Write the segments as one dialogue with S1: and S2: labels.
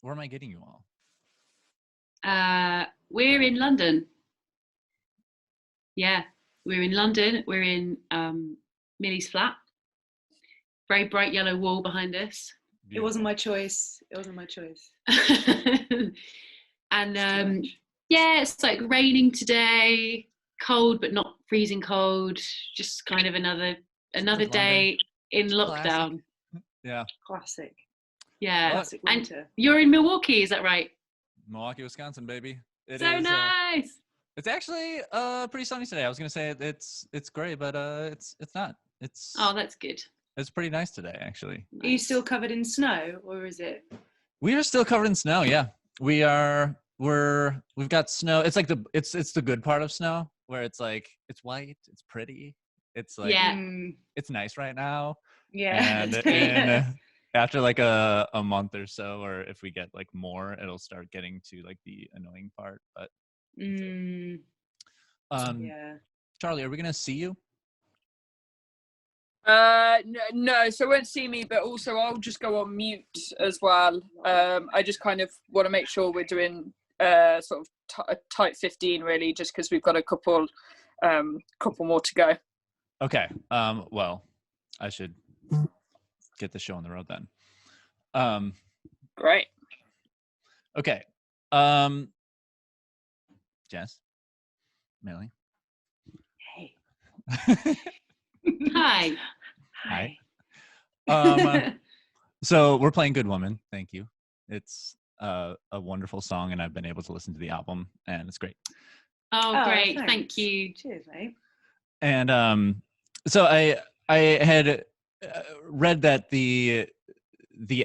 S1: Where am I getting you all?
S2: We're in London. Yeah, we're in London. We're in Millie's flat. Very bright yellow wall behind us.
S3: Beautiful. It wasn't my choice.
S2: And yeah, it's like raining today, cold but not freezing cold. Just kind of another day in lockdown.
S1: Classic. Yeah.
S3: Classic.
S2: Yeah.
S3: Classic winter.
S2: And you're in Milwaukee, is that right?
S1: Milwaukee, Wisconsin, baby.
S2: It so is, nice.
S1: It's actually pretty sunny today. I was gonna say it's gray, but it's not. It's
S2: that's good.
S1: It's pretty nice today, actually.
S3: Are you still covered in snow, or is it?
S1: We are still covered in snow. Yeah, we are. We've got snow. It's like it's the good part of snow, where it's like it's white, it's pretty, it's like it's nice right now.
S3: Yeah.
S1: And after like a month or so, or if we get like more, it'll start getting to like the annoying part. But
S3: yeah.
S1: Charlie, are we gonna see you?
S4: No, so won't see me, but also I'll just go on mute as well. I just kind of want to make sure we're doing sort of a tight 15 really, just because we've got a couple more to go.
S1: Okay. Well, I should get the show on the road then.
S4: Great.
S1: Okay. Jess, Millie.
S3: Hey.
S2: Hi.
S1: So we're playing Good Woman. Thank you. It's a wonderful song, and I've been able to listen to the album, and it's great.
S2: Oh, great. Thank you.
S3: Cheers, mate.
S1: And so I had read that the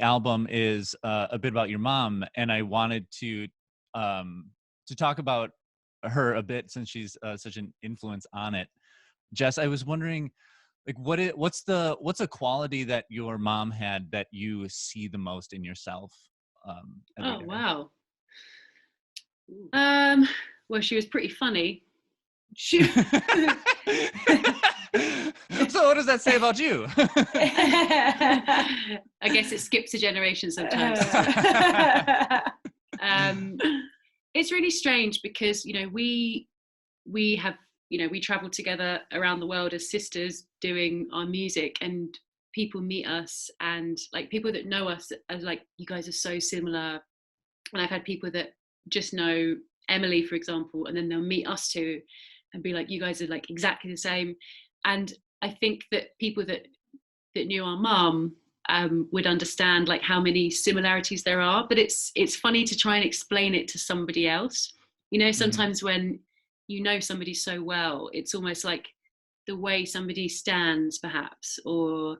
S1: album is a bit about your mom, and I wanted to talk about her a bit since she's such an influence on it. Jess, I was wondering, like, what's a quality that your mom had that you see the most in yourself?
S2: Oh, wow. Well, she was pretty funny.
S1: So what does that say about you?
S2: I guess it skips a generation sometimes. It's really strange because, we have, we travel together around the world as sisters doing our music, and people meet us, and like people that know us are like, you guys are so similar. And I've had people that just know Emily, for example, and then they'll meet us two and be like, you guys are like exactly the same. And I think that people that knew our mum would understand like how many similarities there are, but it's funny to try and explain it to somebody else. Sometimes when you know somebody so well, it's almost like the way somebody stands perhaps, or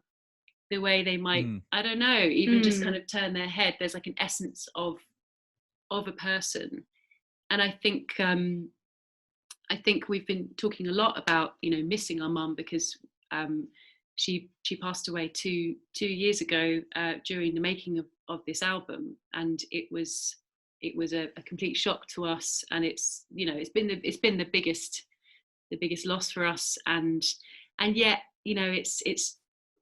S2: the way they might, I don't know, even just kind of turn their head. There's like an essence of a person. And I think we've been talking a lot about, missing our mum, because she passed away two years ago during the making of this album, and it was a complete shock to us. And it's been the biggest loss for us, and yet it's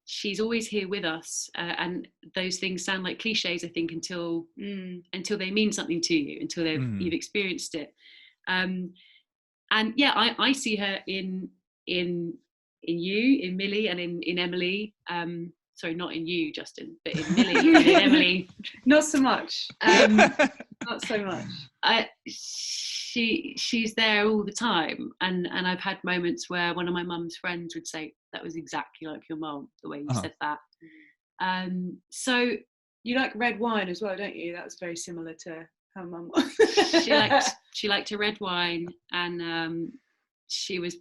S2: she's always here with us, and those things sound like cliches, I think, until they mean something to you, until you've experienced it. And yeah, I see her in you, in Millie, and in Emily. Sorry, not in you, Justin, but in Millie and in Emily.
S3: Not so much. Not so much.
S2: She's there all the time, and I've had moments where one of my mum's friends would say, that was exactly like your mum, the way you said that. So
S3: you like red wine as well, don't you? That was very similar to how mum was.
S2: she liked a red wine, and she was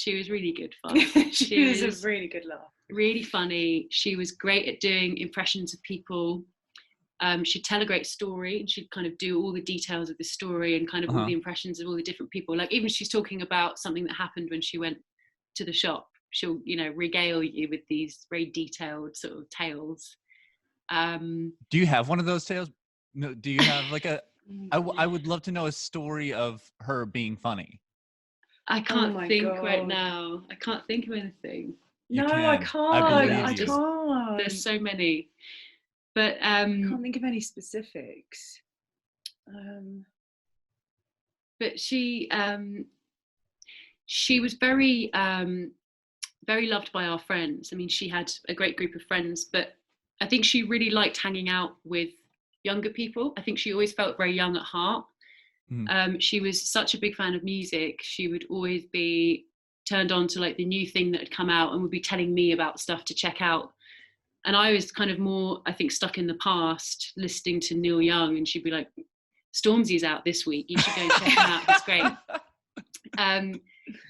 S2: really good fun.
S3: She was a really good laugh.
S2: Really funny. She was great at doing impressions of people. She'd tell a great story, and she'd kind of do all the details of the story and kind of all the impressions of all the different people. Like even she's talking about something that happened when she went to the shop, she'll regale you with these very detailed sort of tales.
S1: Do you have one of those tales? No, do you have like I would love to know a story of her being funny.
S2: I can't think right now. I can't think of anything.
S3: I can't.
S2: There's so many. But
S3: I can't think of any specifics.
S2: but she was very very loved by our friends. I mean, she had a great group of friends, but I think she really liked hanging out with younger people. I think she always felt very young at heart. She was such a big fan of music. She would always be turned on to like the new thing that had come out and would be telling me about stuff to check out. And I was kind of more, I think, stuck in the past, listening to Neil Young, and she'd be like, Stormzy's out this week, you should go and check him out, he's great.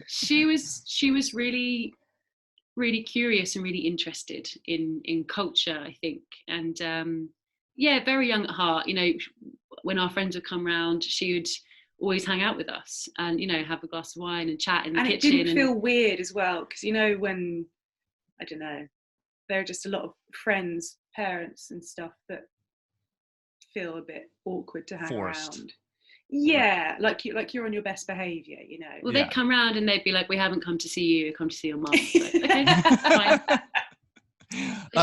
S2: She was really, really curious and really interested in culture, I think. And very young at heart. You know, when our friends would come round, she would always hang out with us and, you know, have a glass of wine and chat in the kitchen.
S3: And it didn't feel weird as well, because, you know, when, I don't know, there are just a lot of friends, parents and stuff that feel a bit awkward to hang around. Yeah, like you're on your best behaviour, you know.
S2: Well, they'd come round and they'd be like, we haven't come to see you, we come to see your mum. Like, okay, fine.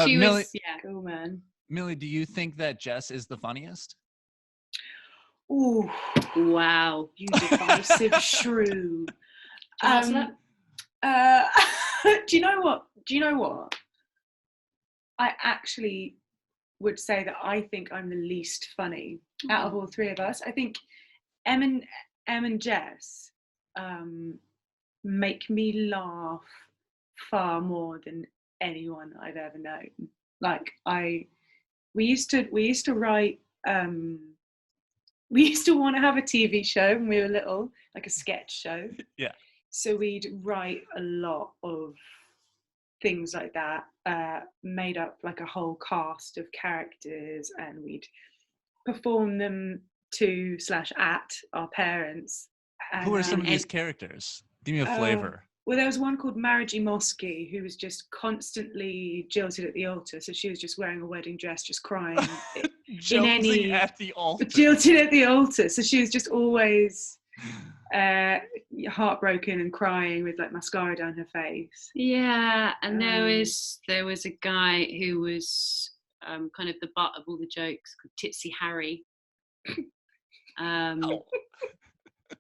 S2: She
S1: Millie,
S2: was,
S3: cool, man.
S1: Millie, do you think that Jess is the funniest?
S3: Ooh,
S2: wow,
S3: you divisive shrew. Do you know what? I actually would say that I think I'm the least funny out of all three of us. I think Em and Jess make me laugh far more than anyone I've ever known. Like we used to write. We used to want to have a TV show when we were little, like a sketch show.
S1: Yeah.
S3: So we'd write a lot of things like that, made up like a whole cast of characters, and we'd perform them to/at our parents. And,
S1: who are some of these characters? Give me a flavor.
S3: Well, there was one called Margie Mosky, who was just constantly jilted at the altar. So she was just wearing a wedding dress, just crying.
S1: Jilting at the altar.
S3: Jilted at the altar. So she was just always heartbroken and crying with like mascara down her face.
S2: Yeah, and there was a guy who was kind of the butt of all the jokes, called Titsy Harry.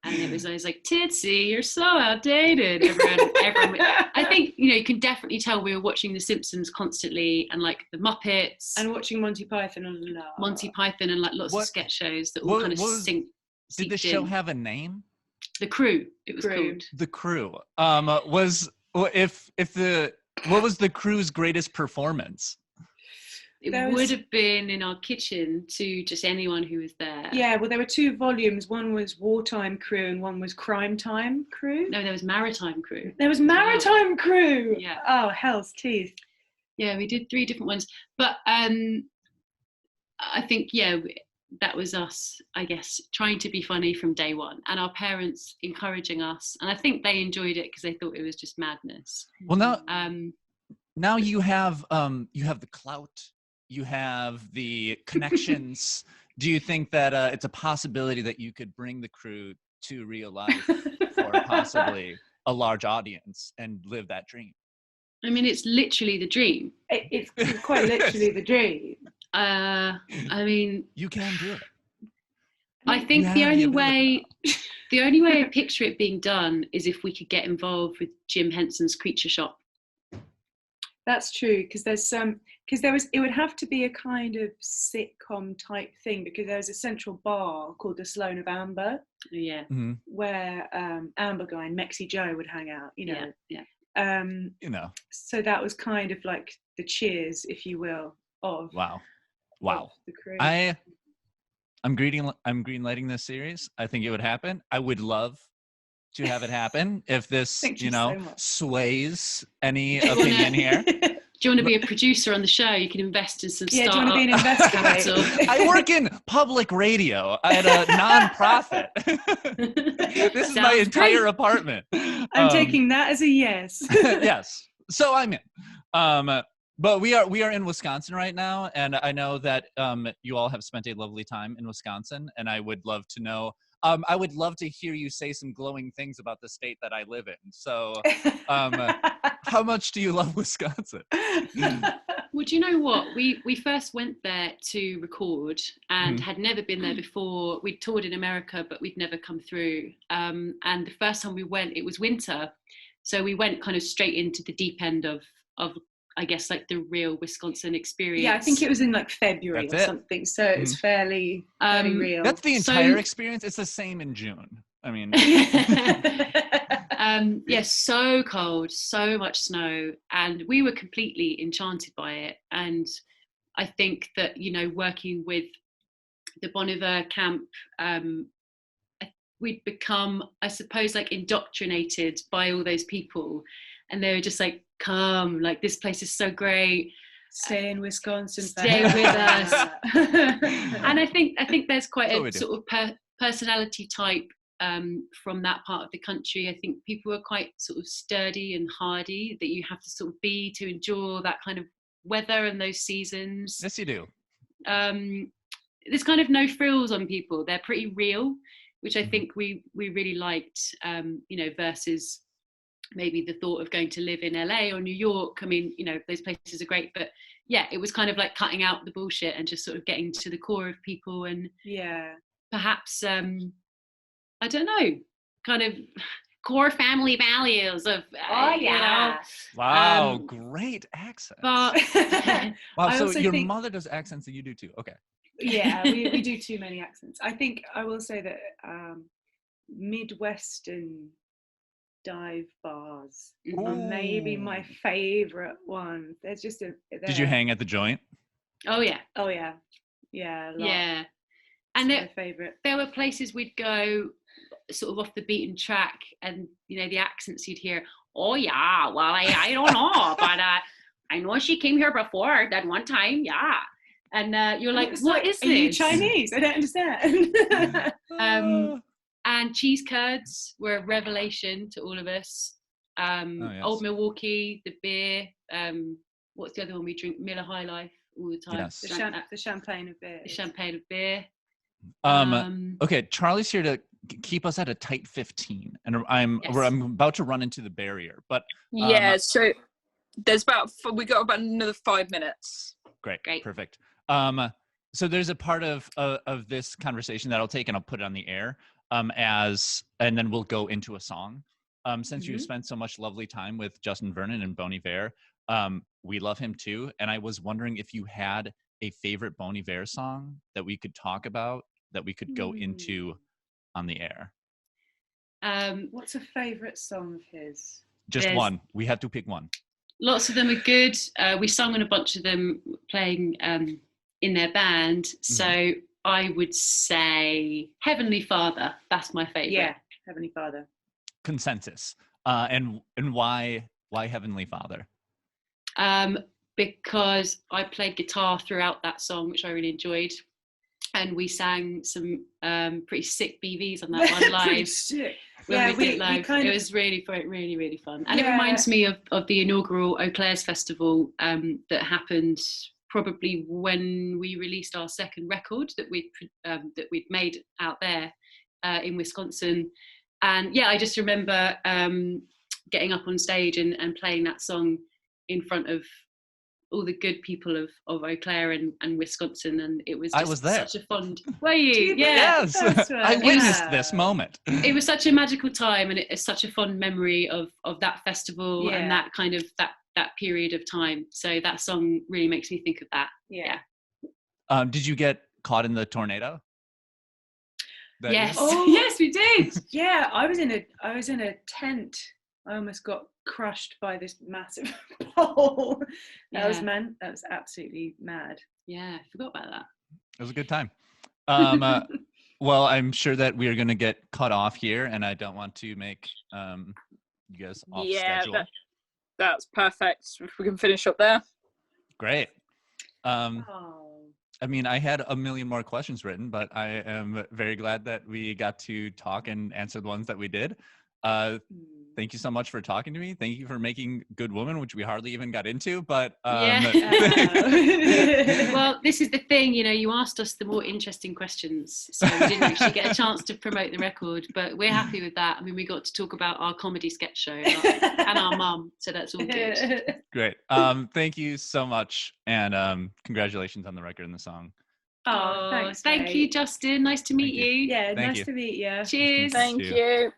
S2: And it was always like, Titsy, you're so outdated. Everyone, I think, you know, you can definitely tell we were watching The Simpsons constantly, and like the Muppets,
S3: and watching Monty Python and
S2: like lots of sketch shows that all kind of synced.
S1: Did the show have a name?
S2: The Crew. It was called
S1: The Crew. What was the Crew's greatest performance?
S2: It would have been in our kitchen to just anyone who was there.
S3: Yeah, well, there were two volumes. One was Wartime Crew and one was Crime Time Crew.
S2: No, there was Maritime Crew.
S3: There was Maritime Crew!
S2: Yeah.
S3: Oh, hell's teeth.
S2: Yeah, we did 3 different ones. But I think, that was us, I guess, trying to be funny from day one, and our parents encouraging us. And I think they enjoyed it because they thought it was just madness.
S1: Well, now you have the clout. You have the connections. Do you think that it's a possibility that you could bring the Crew to real life for possibly a large audience and live that dream?
S2: I mean, it's literally the dream.
S3: It's quite literally the dream.
S2: I mean,
S1: you can do it.
S2: I think the only way I picture it being done is if we could get involved with Jim Henson's Creature Shop.
S3: That's true, because it would have to be a kind of sitcom type thing, because there's a central bar called the Sloan of Amber.
S2: Yeah.
S1: Mm-hmm.
S3: Where Amber Guy and Mexi Joe would hang out, you know.
S2: Yeah.
S3: So that was kind of like the Cheers, if you will, of
S1: Wow.
S3: of the Crew.
S1: I'm greenlighting this series. I think it would happen. I would love to have it happen if this, so sways any opinion here.
S2: Do you want to be a producer on the show? You can invest in some startup.
S3: Do you want to be an investor?
S1: I work in public radio at a non-profit. This is my entire apartment.
S3: I'm taking that as a yes.
S1: Yes. So I'm in. But we are in Wisconsin right now, and I know that you all have spent a lovely time in Wisconsin, and I would love to know. I would love to hear you say some glowing things about the state that I live in. So, how much do you love Wisconsin?
S2: Well, do you know what? We first went there to record and had never been there before. We'd toured in America, but we'd never come through. And the first time we went, it was winter. So we went kind of straight into the deep end of I guess, like the real Wisconsin experience.
S3: Yeah, I think it was in like February or something. So it's fairly real.
S1: That's the entire experience. It's the same in June. I mean,
S2: so cold, so much snow, and we were completely enchanted by it. And I think that, you know, working with the Bon Iver camp, we'd become, I suppose, like indoctrinated by all those people, and they were just like, come, like, this place is so great,
S3: stay in Wisconsin,
S2: stay with us. And I think there's quite a sort of personality type from that part of the country. I think people are quite sort of sturdy and hardy, that you have to sort of be to endure that kind of weather and those seasons.
S1: Yes, you do.
S2: There's kind of no frills on people. They're pretty real, which I think we really liked, you know, versus maybe the thought of going to live in LA or New York. I mean, you know, those places are great, but yeah, it was kind of like cutting out the bullshit and just sort of getting to the core of people, and perhaps I don't know, kind of core family values of you know.
S1: Wow, great accents.
S2: But
S1: wow, so your mother does accents and you do too. Okay.
S3: Yeah, we do too many accents. I think I will say that Midwestern dive bars are maybe my favorite one. There's just
S1: Did you hang at the Joint?
S2: Oh yeah.
S3: A lot.
S2: Yeah. And my favorite. There were places we'd go sort of off the beaten track, and you know, the accents you'd hear, oh yeah, well I don't know, but I know she came here before that one time, and you're like, what is this? Are
S3: you Chinese? I don't understand.
S2: And cheese curds were a revelation to all of us. Old Milwaukee, the beer. What's the other one we drink? Miller High Life all the time.
S3: Yes. The champagne of beer.
S2: The champagne of beer.
S1: Okay, Charlie's here to keep us at a tight 15, and I'm about to run into the barrier, but
S4: so there's we got about another 5 minutes.
S1: Great, perfect. So there's a part of this conversation that I'll take and I'll put it on the air, and then we'll go into a song. Since you spent so much lovely time with Justin Vernon and Bon Iver, we love him too, and I was wondering if you had a favorite Bon Iver song that we could talk about, that we could go into on the air.
S3: What's a favorite song of his?
S1: Just one. We have to pick one.
S2: Lots of them are good. We sung on a bunch of them playing in their band. So I would say Heavenly Father. That's my favorite.
S3: Yeah, Heavenly Father.
S1: Consensus. And why Heavenly Father?
S2: Because I played guitar throughout that song, which I really enjoyed. And we sang some pretty sick BVs on that one live. When we did live. It was really, really, really fun. And it reminds me of the inaugural Eau Claire's Festival that happened probably when we released our second record that we'd made out there in Wisconsin. And yeah, I just remember getting up on stage and playing that song in front of all the good people of Eau Claire and Wisconsin, and it was just such a fun. Were you? Yeah.
S1: Yes, I witnessed this moment.
S2: It was such a magical time, and it's such a fond memory of that festival and that kind of that period of time. So that song really makes me think of that. Yeah.
S1: Did you get caught in the tornado?
S2: Yes. Yes, we did.
S3: Yeah, I was in a tent. I almost got crushed by this massive pole. That was absolutely mad.
S2: Yeah, I forgot about that.
S1: It was a good time. Well, I'm sure that we are going to get cut off here, and I don't want to make you guys off schedule.
S4: That's perfect. If we can finish up there.
S1: Great. I mean, I had a million more questions written, but I am very glad that we got to talk and answer the ones that we did. thank you so much for talking to me. Thank you for making Good Woman, which we hardly even got into, but
S2: Well, this is the thing, you know, you asked us the more interesting questions, so we didn't actually get a chance to promote the record, but we're happy with that. I mean, we got to talk about our comedy sketch show and our mum, so that's all good.
S1: Great. Thank you so much, and congratulations on the record and the song.
S3: Oh, thanks,
S2: thank
S3: mate.
S2: you, Justin. Nice to meet you.
S3: Yeah,
S1: Thank
S3: nice
S1: you.
S3: to meet you.
S2: Cheers.
S4: Thank you.